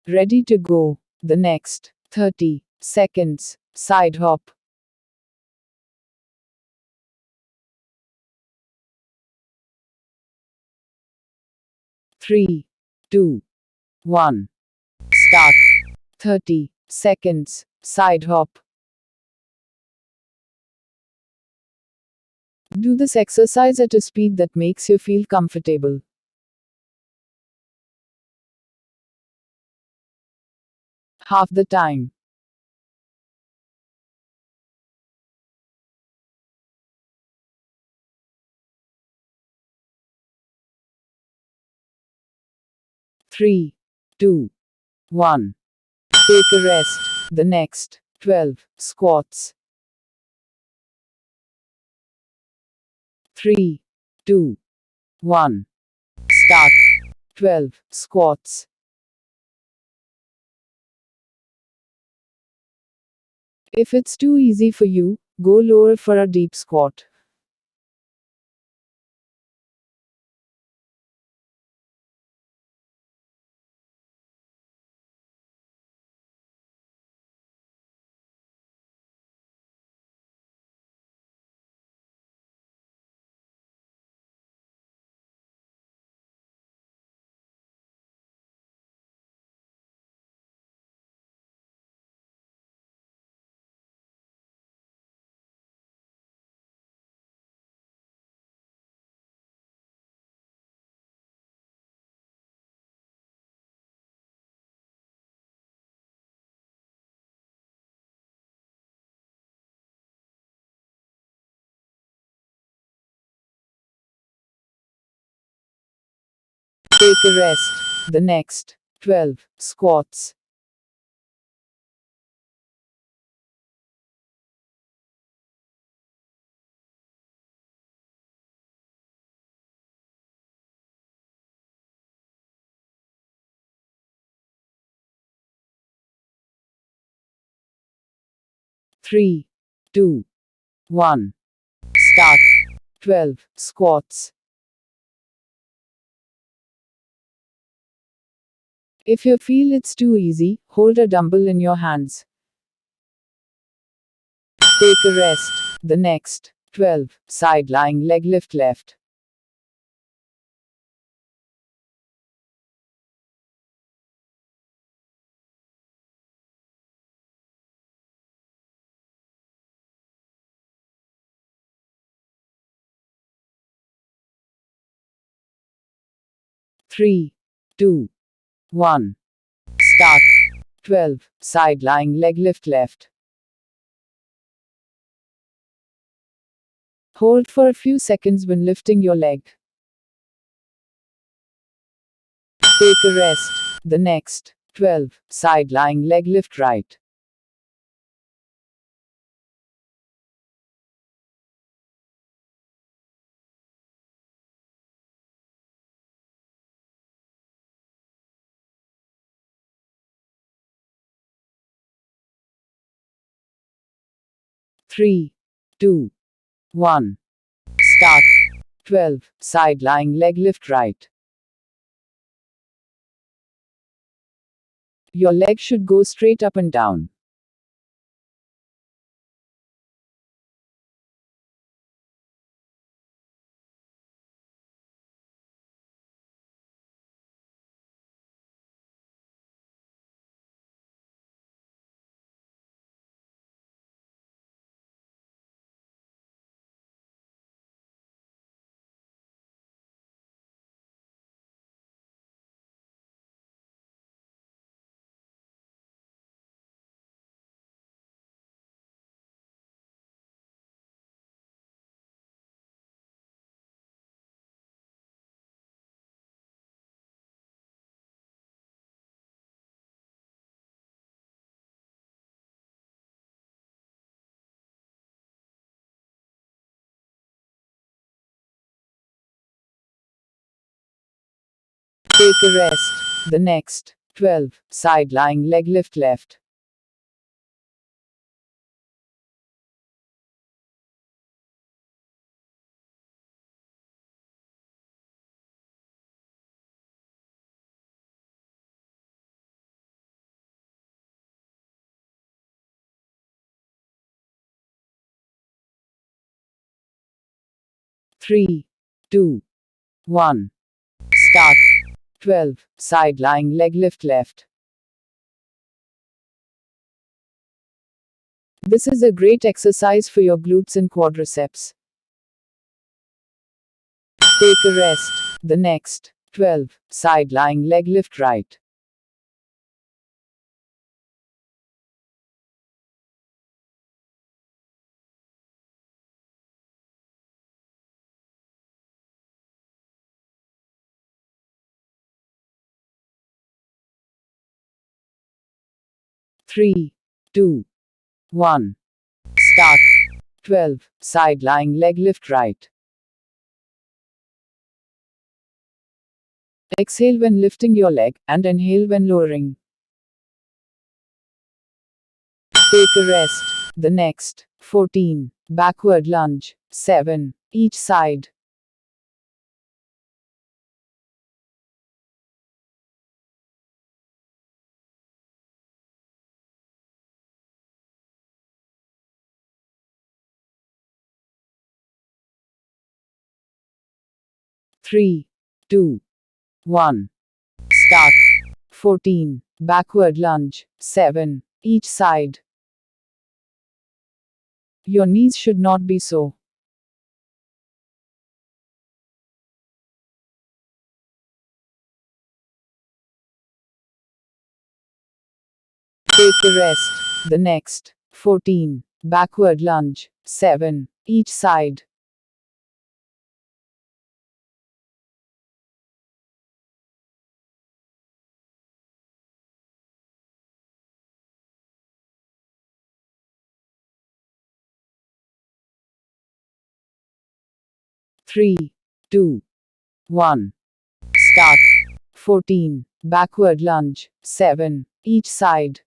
Ready to go. The next 30 seconds. Side hop. 3, 2, 1. Start. 30 seconds. Side hop. Do this exercise at a speed that makes you feel comfortable. Half the time. Three, two, 1. Take a rest. The next 12 squats. 3, 2, 1. Start. 12 squats. If it's too easy for you, go lower for a deep squat. Take a rest. The next 12 squats. 3, 2, 1. Start. 12 squats. If you feel it's too easy, hold a dumbbell in your hands. Take a rest. The next 12 side lying leg lift left. 3, 2, 1. Start. 12 side lying leg lift left. Hold for a few seconds when lifting your leg. Take a rest. The next 12 side lying leg lift right. 3, 2, 1. Start. 12 side lying leg lift right. Your leg should go straight up and down. Take a rest. The next 12 side lying leg lift left. 3, 2, 1. Start. 12. Side lying leg lift left. This is a great exercise for your glutes and quadriceps. Take a rest. The next. 12. Side lying leg lift right. Three, two, 1. Start. 12. Side lying leg lift right. Exhale when lifting your leg, and inhale when lowering. Take a rest. The next. 14. Backward lunge. 7. Each side. Three, two, 1. Start. 14. Backward lunge. 7. Each side. Your knees should not be so. Take a rest. The next. 14. Backward lunge. 7. Each side. Three, two, 1. Start. 14. Backward lunge. 7. Each side.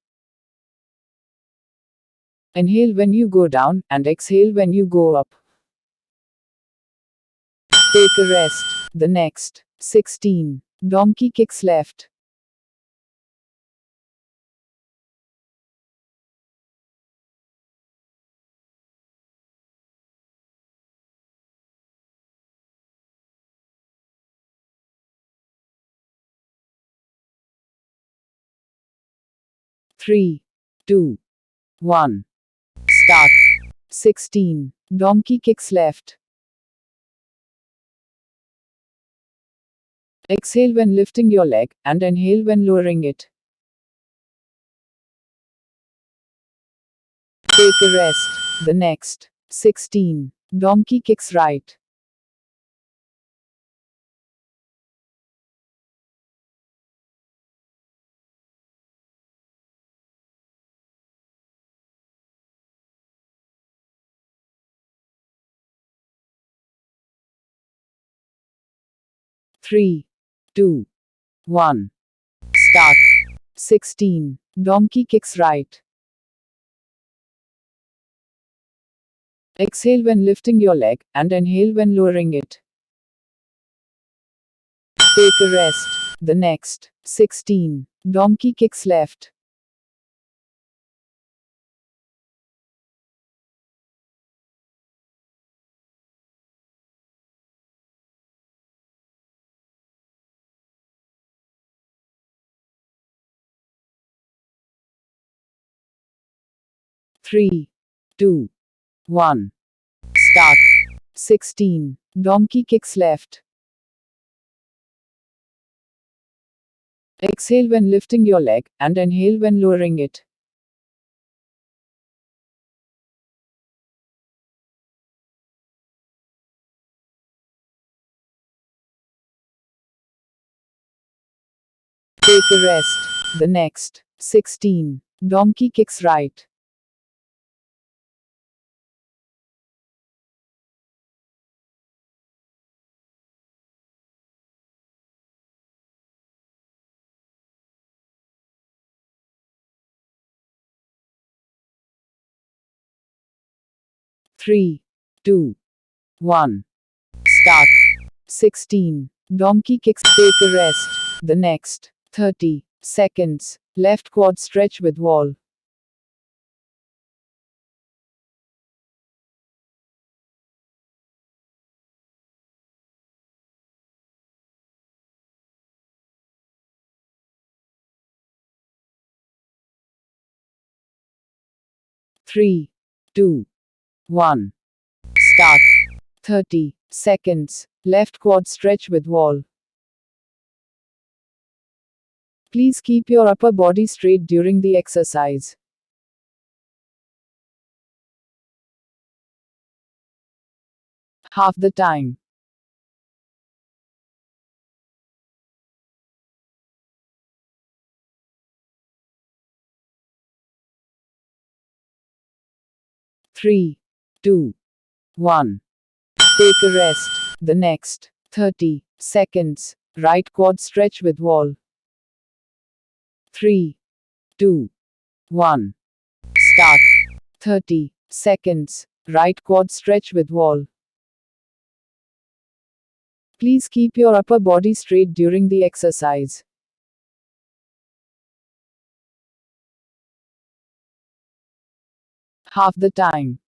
Inhale when you go down, and exhale when you go up. Take a rest. The next. 16. Donkey kicks left. Three, two, 1. Start. 16. Donkey kicks left. Exhale when lifting your leg, and inhale when lowering it. Take a rest. The next. 16. Donkey kicks right. Three, two, 1. Start. 16. Donkey kicks right. Exhale when lifting your leg, and inhale when lowering it. Take a rest. The next. 16. Donkey kicks left. Three, two, 1. Start. 16. Donkey kicks left. Exhale when lifting your leg, and inhale when lowering it. Take a rest. The next. 16. Donkey kicks right. Three, two, 1. Start. 16. Donkey kicks. Take a rest. The next. 30 seconds. Left quad stretch with wall. 3, 2, 1. Start. 30 seconds. Left quad stretch with wall. Please keep your upper body straight during the exercise. Half the time. Three, two, 1. Take a rest. The next 30 seconds. Right quad stretch with wall. 3, 2, 1. Start. 30 seconds. Right quad stretch with wall. Please keep your upper body straight during the exercise. Half the time.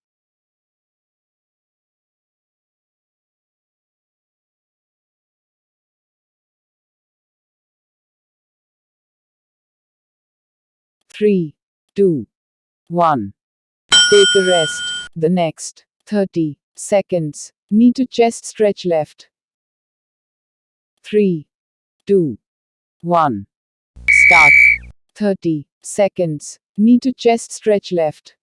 Three, two, 1. Take a rest. The next 30 seconds. Knee to chest stretch left. 3, 2, 1. Start. 30 seconds. Knee to chest stretch left.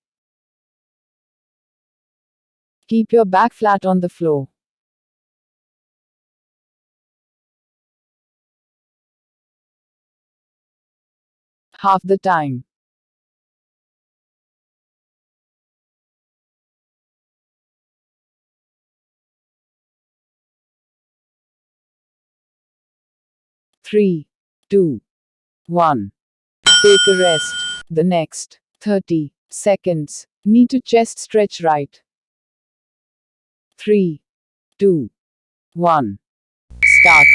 Keep your back flat on the floor. Half the time. Three, two, 1. Take a rest. The next 30 seconds. Knee to chest stretch right. 3, 2, 1. Start.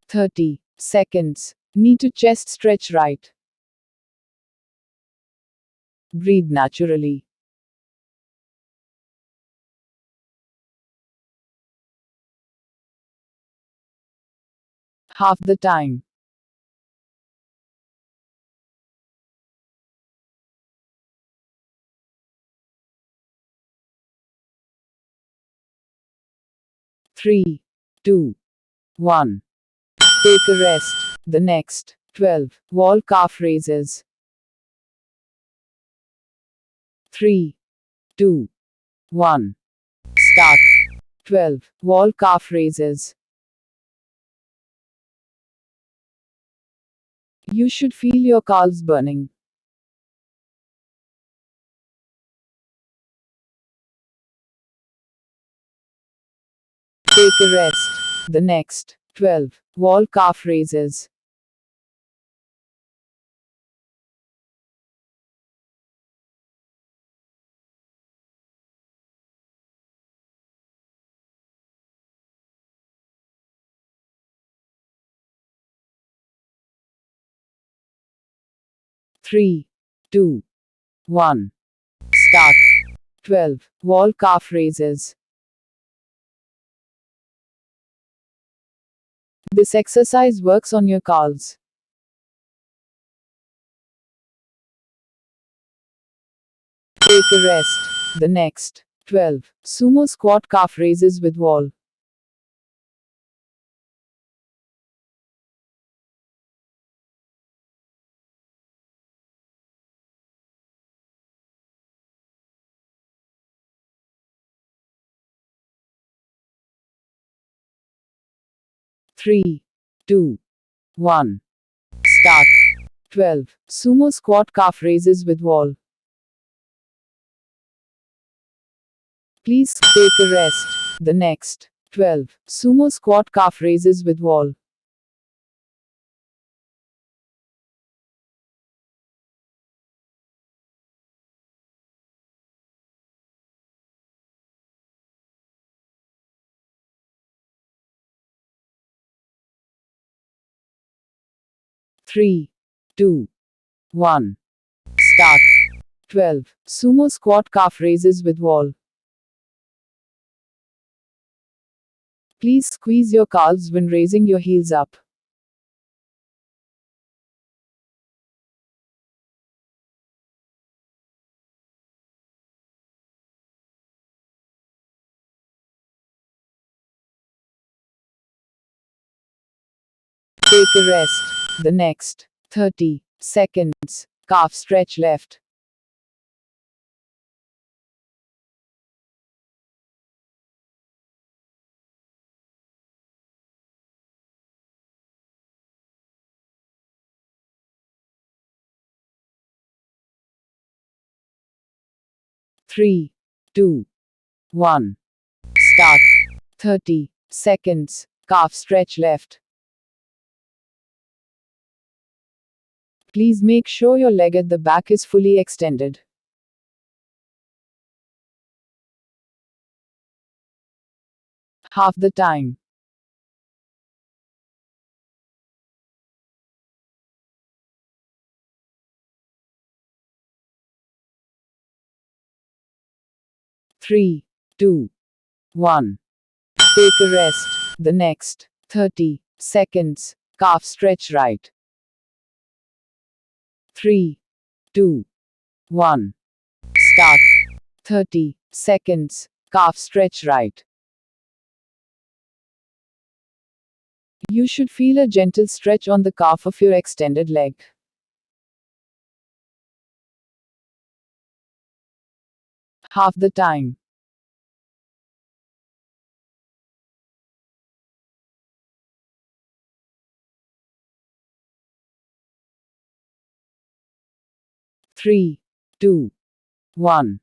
30 seconds. Knee to chest stretch right. Breathe naturally. Half the time. Three, two, 1. Take a rest. The next 12 wall calf raises. 3, 2, 1. Start. 12 wall calf raises. You should feel your calves burning. Take a rest. The next 12 wall calf raises. 3, 2, 1. Start. 12 wall calf raises. This exercise works on your calves. Take a rest. The next 12 sumo squat calf raises with wall. 3, 2, 1. Start. 12 sumo squat calf raises with wall. Please take a rest. The next 12 sumo squat calf raises with wall. Three, two, 1. Start. 12 sumo squat calf raises with wall. Please squeeze your calves when raising your heels up. Take a rest. The next 30 seconds. Calf stretch left. Three, two, one. Start. 30 seconds. Calf stretch left. Please make sure your leg at the back is fully extended. Half the time. Three, two, one. Take a rest. The next 30 seconds. Calf stretch right. Three, two, one. Start. 30 seconds. Calf stretch right. You should feel a gentle stretch on the calf of your extended leg. Half the time. Three, two, one.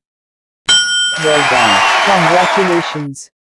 Well done. Congratulations.